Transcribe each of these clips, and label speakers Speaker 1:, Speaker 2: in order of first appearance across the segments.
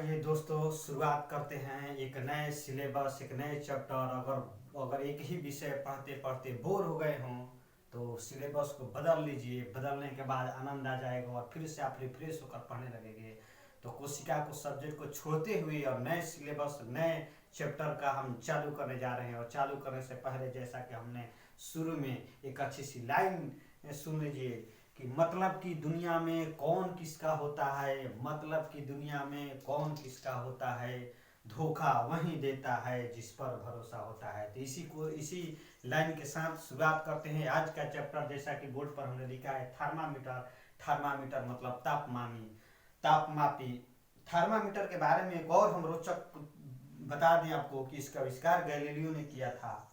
Speaker 1: आइए दोस्तों, शुरुआत करते हैं एक नए सिलेबस, एक नए चैप्टर। अगर एक ही विषय पढ़ते पढ़ते बोर हो गए हों तो सिलेबस को बदल लीजिए। बदलने के बाद आनंद आ जाएगा और फिर से आप रिफ्रेश होकर पढ़ने लगेंगे। तो कोशिका को, सब्जेक्ट को छोड़ते हुए और नए सिलेबस, नए चैप्टर का हम चालू करने जा रहे हैं। और चालू करने से पहले, जैसा कि हमने शुरू में एक अच्छी सी लाइन सुन लीजिए कि मतलब की दुनिया में कौन किसका होता है, मतलब की दुनिया में कौन किसका होता है, धोखा वही देता है जिस पर भरोसा होता है। तो इसी लाइन के साथ शुरुआत करते हैं आज का चैप्टर। जैसा कि बोर्ड पर हमने लिखा है थर्मामीटर। थर्मामीटर मतलब तापमापी। थर्मामीटर के बारे में एक और हम रोचक बता दें आपको कि इसका आविष्कार गैलीलियो ने किया था।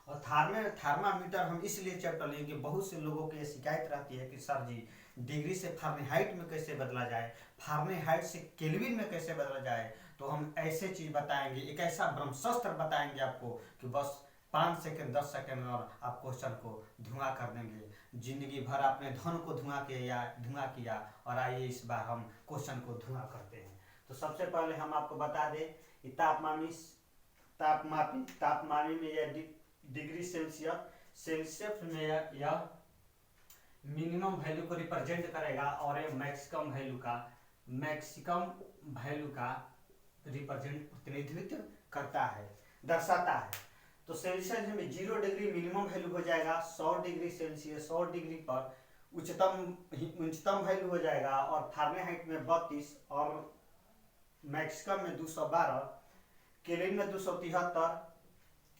Speaker 1: और थर्मामीटर हम इसलिए चैप्टर लेंगे, बहुत से लोगों की शिकायत रहती है कि सर जी, डिग्री से फारेनहाइट में कैसे बदला जाए, फारेनहाइट से केल्विन में कैसे बदला जाए। तो हम ऐसे चीज बताएंगे, एक ऐसा ब्रह्मास्त्र बताएंगे आपको कि बस 5 सेकंड 10 सेकंड में और आप क्वेश्चन को धुआं कर देंगे। जिंदगी भर आपने धन को धुआं किया और आइए इस बार हम क्वेश्चन को धुआं करते हैं। तो सबसे पहले हम आपको बता दें कि तापमापी में यह डिग्री सेल्सियस में यह मिनिमम वैल्यू को रिप्रेजेंट करेगा और ये मैक्सिकम वैल्यू का रिप्रेजेंट प्रतिनिधित्व करता है, दर्शाता है। तो सेल्सियस में 0 डिग्री मिनिमम वैल्यू हो जाएगा, 100 डिग्री सेल्सियस 100 डिग्री पर उच्चतम वैल्यू हो जाएगा, और फारेनहाइट में 32 और मैक्सिकम में 212, केल्विन में 273,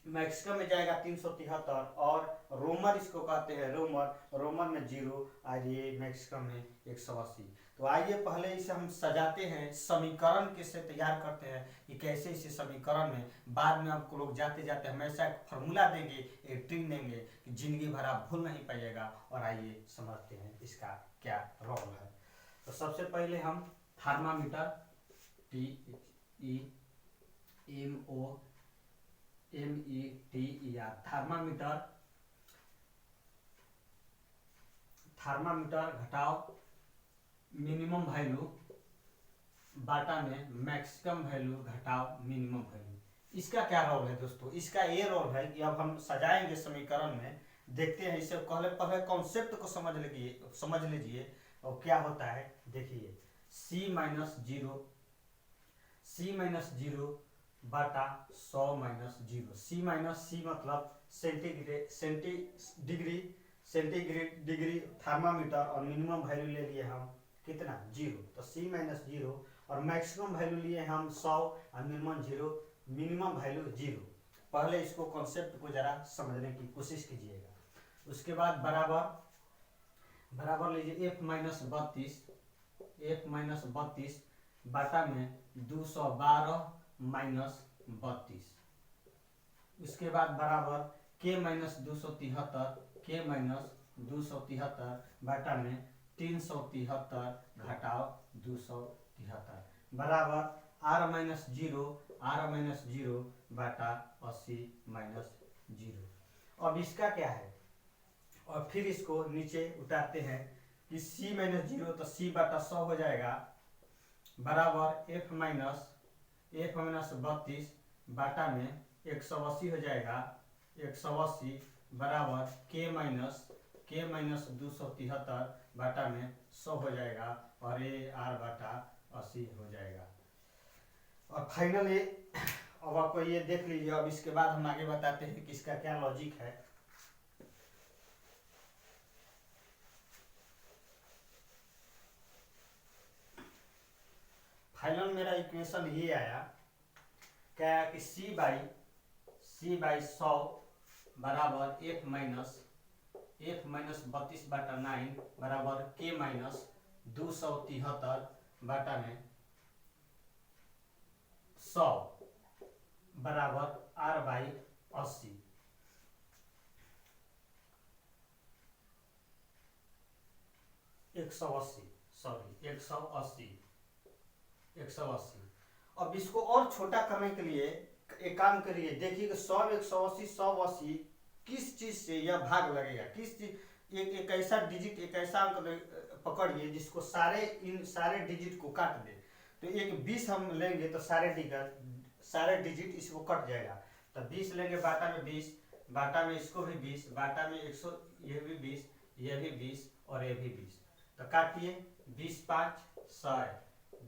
Speaker 1: मैक्सिकम में जाएगा 373, और रोमर इसको कहते हैं रोमर में 0 और ये मैक्सिकम में 180। तो आइए पहले इसे हम सजाते हैं, समीकरण कैसे तैयार करते हैं कि कैसे इसे समीकरण में बाद में आपको लोग जाते जाते हमेशा एक फार्मूला देंगे, एक ट्रिक देंगे कि जिंदगी भर आप भूल नहीं पाइएगा। और आइए समझते हैं इसका क्या रोल है। तो सबसे पहले हम थर्मामीटर थर्मामीटर घटाओ मिनिमम वैल्यू बाटा में मैक्सिमम वैल्यू घटाओ मिनिमम वैल्यू। इसका क्या रोल है दोस्तों? इसका ये रोल है कि अब हम सजाएंगे समीकरण में, देखते हैं इसे। पहले कॉन्सेप्ट को समझ लीजिए और क्या होता है देखिए। C माइनस जीरो बाटा 100 माइनस जीरो। सी मतलब डिग्री थर्मामीटर, और मिनिमम वैल्यू ले लिए हम कितना 0, तो C माइनस जीरो, और मैक्सिमम वैल्यू लिए हम 100 और मिनिमम वैल्यू 0। पहले इसको कॉन्सेप्ट को जरा समझने की कोशिश कीजिएगा। उसके बाद बराबर लीजिए F माइनस 32 बाटा में 212 माइनस 32। उसके बाद बराबर K माइनस 273 बाटा में 373 घटाओ 273 बराबर R माइनस जीरो बाटा 80 माइनस 0। अब इसका क्या है, और फिर इसको नीचे उतारते हैं कि C माइनस जीरो, तो C बाटा 100 हो जाएगा, बराबर F माइनस 32 बाटा में 180 हो जाएगा, 180 बराबर K माइनस 273 बाटा में 100 हो जाएगा, और ये R बाटा 80 हो जाएगा। और फाइनली अब आपको ये देख लीजिए। अब इसके बाद हम आगे बताते हैं कि इसका क्या लॉजिक है। फाइनल मेरा इक्वेशन ये आया क्या कि C बाई 100 बराबर F माइनस 32 बाटा 9 बराबर K माइनस 273 बाटा में 100 बराबर R बाई 80। 180। अब इसको और छोटा करने के लिए एक काम करिए, देखिए कि 100 180 180 किस चीज से यह भाग लगेगा, किस चीज। एक ऐसा डिजिट, एक ऐसा अंक पकड़िए जिसको इन सारे डिजिट को काट दे। तो एक 20 हम लेंगे तो सारे डिजिट इसको कट जाएगा। तो 20 लेंगे बाटा में 20, बाटा में इसको भी 20, बाटा में 100, ये भी 20, ये भी 20 और ये भी 20। तो काटिए, 20 5 100,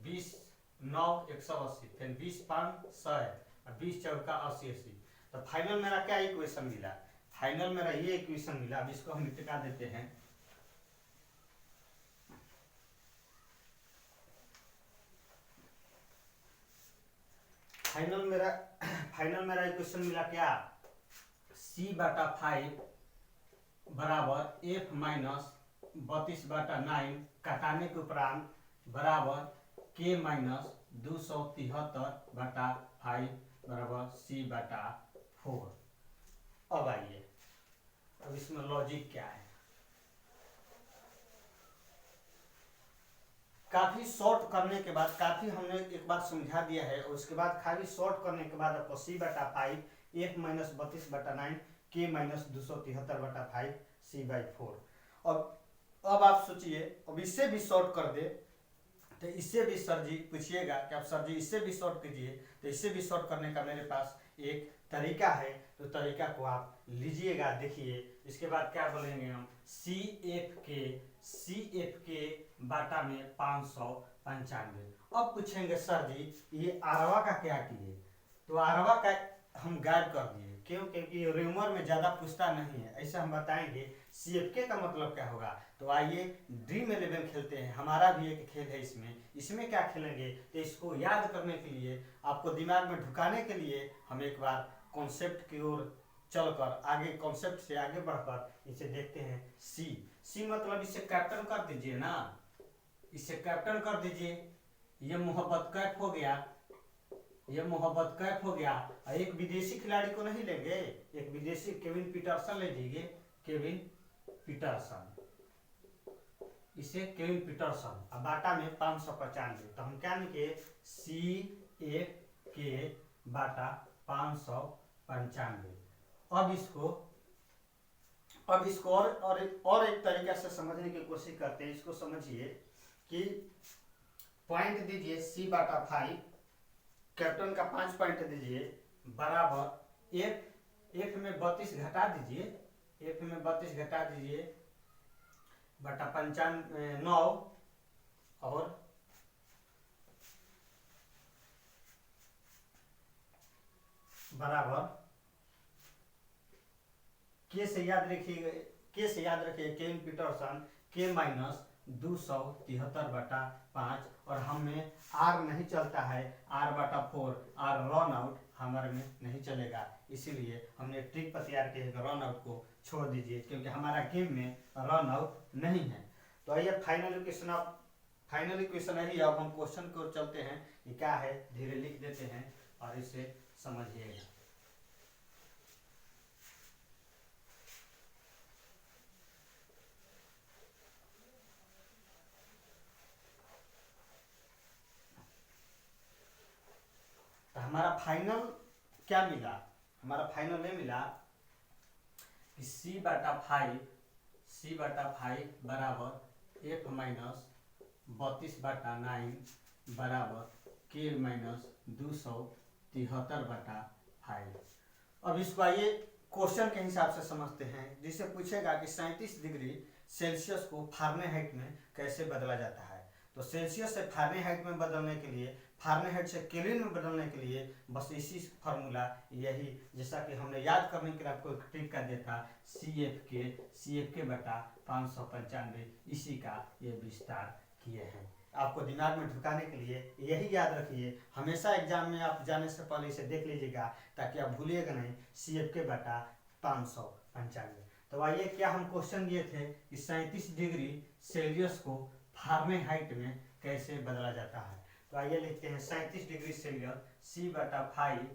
Speaker 1: 20 9 180, फिर 20 5 100 और 20 चौका 80। तो फाइनल मेरा क्या इक्वेशन मिला? फाइनल मेरा ये इक्वेशन मिला। अब इसको हम टिका देते हैं। फाइनल मेरा इक्वेशन मिला क्या? C/5 बराबर F माइनस 32/9 काटाने के उपरांत बराबर K माइनस 273/5 बराबर C/4। अब आइए, अब इसमें लॉजिक क्या है? काफी शॉर्ट करने के बाद, काफी हमने एक बार समझा दिया है, और उसके बाद काफी शॉर्ट करने के बाद आपको C/5 F minus 32/9 K minus 273/5 C/4। अब आप सोचिए, अब इससे भी शॉर्ट कर दे तो इससे भी सर जी पूछिएगा कि आप सर जी इससे भी शॉर्ट कीजिए, तो इससे भी शॉर्ट करने का मेरे पास एक तरीका है। तो तरीका को आप लीजिएगा, देखिए। इसके बाद क्या बोलेंगे हम? CF के बाटा में 595। अब पूछेंगे सर जी ये आरवा का क्या किए? तो आरवा का हम गायब कर दिए, क्यों? क्योंकि र्यूमर में ज़्यादा पूछता नहीं है, ऐसा हम बताएंगे। CFK का मतलब क्या होगा? तो आइए ड्रीम 11 खेलते हैं। हमारा भी एक खेल है इसमें क्या खेलेंगे? तो इसको याद करने के लिए, आपको दिमाग में ढुकाने के लिए हम एक बार कॉन्सेप्ट की ओर चलकर आगे, कॉन्सेप्ट से आगे बढ़कर इसे देखते हैं। सी मतलब इसे कैप्टन कर दीजिए ना, इसे कैप्टन कर दीजिए। ये मोहब्बत कैफ हो गया, ये मोहब्बत कैफ हो गया। एक विदेशी खिलाड़ी को नहीं लेंगे, एक विदेशी केविन पीटरसन ले लीजिए, केविन पीटरसन, इसे केविन पीटरसन। अब बाटा में 595। तो हम क्या लिखे? CF के बाटा 595। अब इसको और एक तरीका से समझने की कोशिश करते हैं। इसको समझिए कि पॉइंट दीजिए C/5, कैप्टन का 5 पॉइंट दीजिए, बराबर F में 32 घटा दीजिए, F में 32 घटा दीजिए बटा 95 और बराबर के से याद रखिए केविन पीटरसन के माइनस 273/5। और हमें आर नहीं चलता है, R/4, आर रन आउट हमारे में नहीं चलेगा, इसीलिए हमने ट्रिक पर तैयार किया है। रन आउट को छोड़ दीजिए, क्योंकि हमारा गेम में रन आउट नहीं है। तो आइए फाइनल क्वेश्चन है। अब हम क्वेश्चन की ओर चलते हैं। ये क्या है, धीरे लिख देते हैं और इसे समझिएगा। तो हमारा फाइनल क्या मिला? हमारा फाइनल ये मिला कि C/5 बराबर F माइनस 32/9 बराबर K माइनस 273/5। अब इसको आइए क्वेश्चन के हिसाब से समझते हैं, जिसे पूछेगा कि 37 डिग्री सेल्सियस को फारेनहाइट में कैसे बदला जाता है। तो सेल्सियस से फारेनहाइट में बदलने के लिए, फारेनहाइट से केल्विन में बदलने के लिए बस इसी फार्मूला, यही जैसा कि हमने याद करने के लिए आपको एक ट्रिक का दिया था, CF के बटा 595, इसी का ये विस्तार किए हैं। आपको दिमाग में ढुकाने के लिए यही याद रखिए। हमेशा एग्जाम में आप जाने से पहले इसे देख लीजिएगा, ताकि आप भूलिएगा नहीं। CF के बटा 595। तो आइए, क्या हम क्वेश्चन दिए थे कि 37 डिग्री सेल्सियस को फारेनहाइट में कैसे बदला जाता है। तो आइए लिखते हैं 37 degree Celsius C/5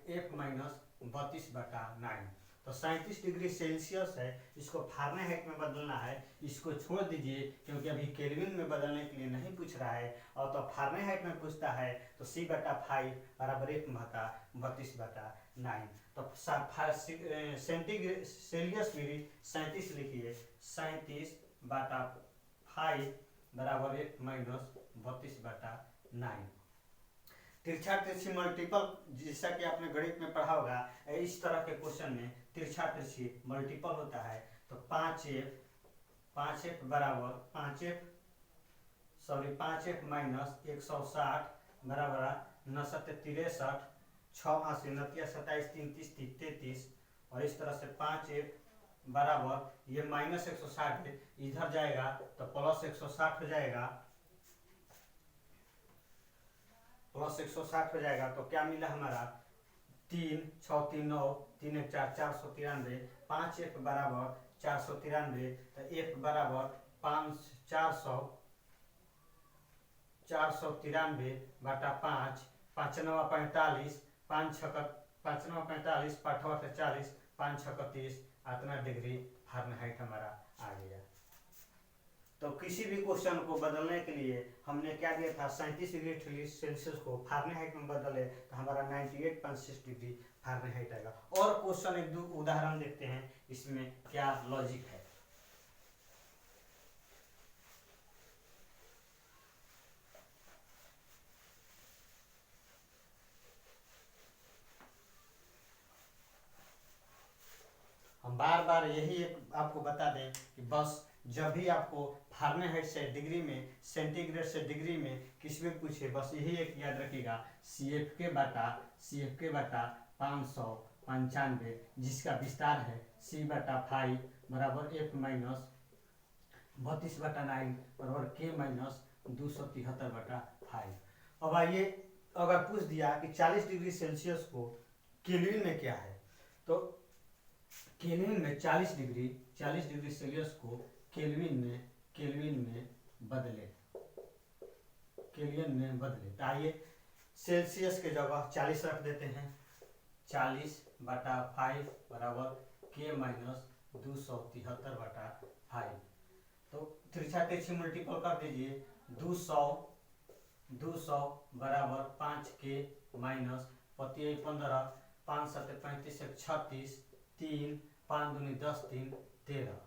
Speaker 1: F minus 32/9। तो 37 डिग्री सेल्सियस है, इसको फारेनहाइट में बदलना है। इसको छोड़ दीजिए, क्योंकि अभी केल्विन में बदलने के लिए नहीं पूछ रहा है, और तो फारेनहाइट में पूछता है। तो C/5 बराबर F बटा 32/9। तो सेल्सियस डिग्री 37 लिखिए, 37/5 बराबर 1 माइनस 32/9। तिरछा तिरछी मल्टीपल, जैसा कि आपने गणित में पढ़ा होगा, इस तरह के क्वेश्चन में तिरछा तिरछी मल्टीपल होता है। तो 5f बराबर 5f माइनस 160 बराबर 9 7 63, 6 से 29 27 3 30 33। और इस तरह से 5f बराबर ये माइनस 160 इधर जाएगा तो प्लस 160 हो जाएगा, प्लस 160 हो जाएगा। तो क्या मिला हमारा 3 6 3 9 3 1 4 493। 5f बराबर 493, तो f बराबर 493/5, 5 9 45, 5 6 5 9 45, 5 8 40, 5 6 30, इतना डिग्री फारेनहाइट हमारा आ गया। तो किसी भी क्वेश्चन को बदलने के लिए हमने क्या दिया था, 37 डिग्री सेल्सियस को फारेनहाइट में बदले तो हमारा 98.6 डिग्री फारेनहाइट आएगा। और क्वेश्चन एक दो उदाहरण देखते हैं इसमें क्या लॉजिक है। हम बार बार यही एक आपको बता दें कि बस जब भी आपको फारेनहाइट से डिग्री में, सेंटीग्रेड से डिग्री में किसी भी पूछे, बस यही एक याद रखिएगा, CFK बटा 595, जिसका विस्तार है C/5 बराबर f माइनस 32/9 बराबर k माइनस 273/5। अब आइए, अगर पूछ दिया कि 40 डिग्री सेल्सियस को केल्विन में क्या है, तो केल्विन में 40 डिग्री सेल्सियस को केल्विन में बदले, तो आइए सेल्सियस के जगह 40 रख देते हैं। 40/5 बराबर k माइनस 273/5। तो तिरछा तिरछी मल्टीपल कर दीजिए। 200 बराबर 5k माइनस 15, 5 7 35 36, 3 5 दूनी 10 3 13।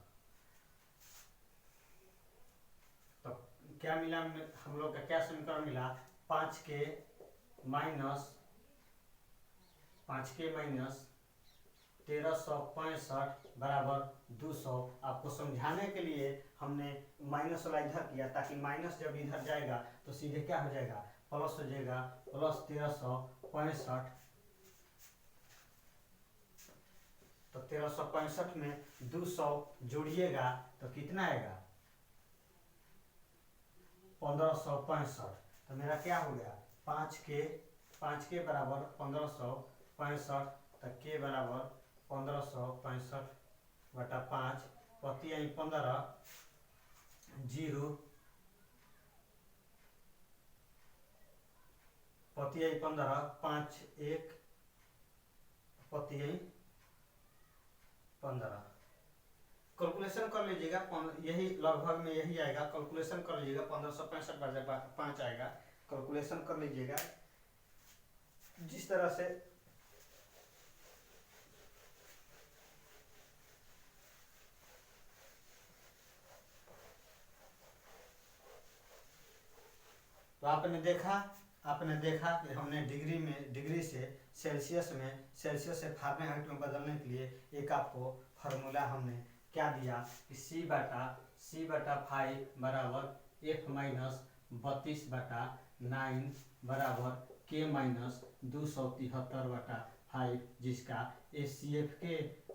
Speaker 1: तो क्या मिला हम लोग का, क्या समीकरण मिला, 5k माइनस 1365 बराबर 200। आपको समझाने के लिए हमने माइनस वाला इधर किया, ताकि माइनस जब इधर जाएगा तो सीधे क्या हो जाएगा, प्लस हो जाएगा, प्लस 1365। तो 1365 में 200 जोड़िएगा तो कितना आएगा, 1565। तो मेरा क्या हो गया, 5k बराबर 1565, तक के बराबर 1565/5, पति आई 15, 0 पति आई 15, 5 1 पति आई 15। कैलकुलेशन कर लीजिएगा, यही लगभग में यही आएगा, कैलकुलेशन कर लीजिएगा, 1565/5 आएगा, कैलकुलेशन कर लीजिएगा। जिस तरह से तो आपने देखा कि हमने डिग्री से सेल्सियस से फारेनहाइट में बदलने के लिए एक आपको फार्मूला हमने क्या दिया कि C/5 बराबर f माइनस 32/9 बराबर k माइनस 273/5, जिसका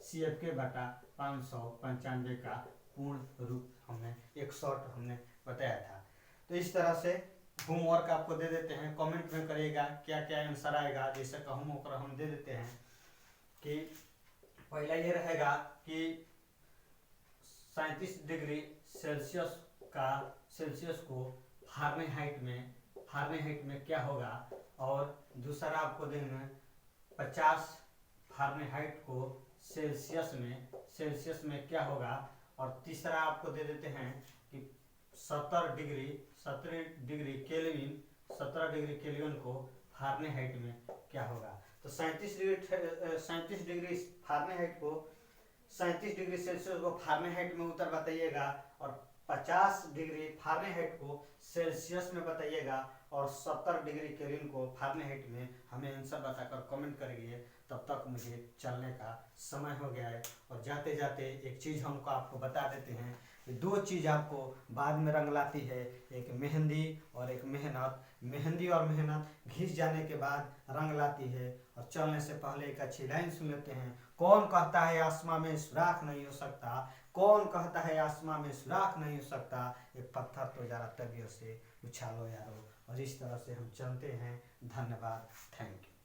Speaker 1: CFK बटा 595 का पूर्ण रूप हमने एक शॉर्ट हमने बताया था। तो इस तरह से होमवर्क आपको दे देते हैं, कमेंट में करिएगा क्या क्या आंसर आएगा। जैसे का होमवर्क हम दे देते हैं कि पहला ये रहेगा कि 37 डिग्री सेल्सियस को फारेनहाइट में क्या होगा, और दूसरा आपको देंगे 50 फारेनहाइट को सेल्सियस में क्या होगा, और तीसरा आपको दे देते हैं कि 17 डिग्री केल्विन को फारेनहाइट में क्या होगा। तो 37 डिग्री फारेनहाइट को 37 डिग्री सेल्सियस को फारेनहाइट में उत्तर बताइएगा, और 50 डिग्री फ़ारेनहाइट को सेल्सियस में बताइएगा और 70 डिग्री केल्विन को फ़ारेनहाइट में हमें आंसर बताकर कमेंट करिए। तब तक मुझे चलने का समय हो गया है। और जाते जाते एक चीज़ हमको आपको बता देते हैं कि दो चीज़ आपको बाद में रंग लाती है, एक मेहंदी और एक मेहनत। मेहंदी और मेहनत घिस जाने के बाद रंग लाती है। और चलने से पहले एक अच्छी लाइन सुन लेते हैं। कौन कहता है आसमां में सुराख नहीं हो सकता, कौन कहता है आसमां में सुराख नहीं हो सकता, एक पत्थर तो जरा तबीयत से उछालो यारो। और इस तरह से हम चलते हैं। धन्यवाद, थैंक यू।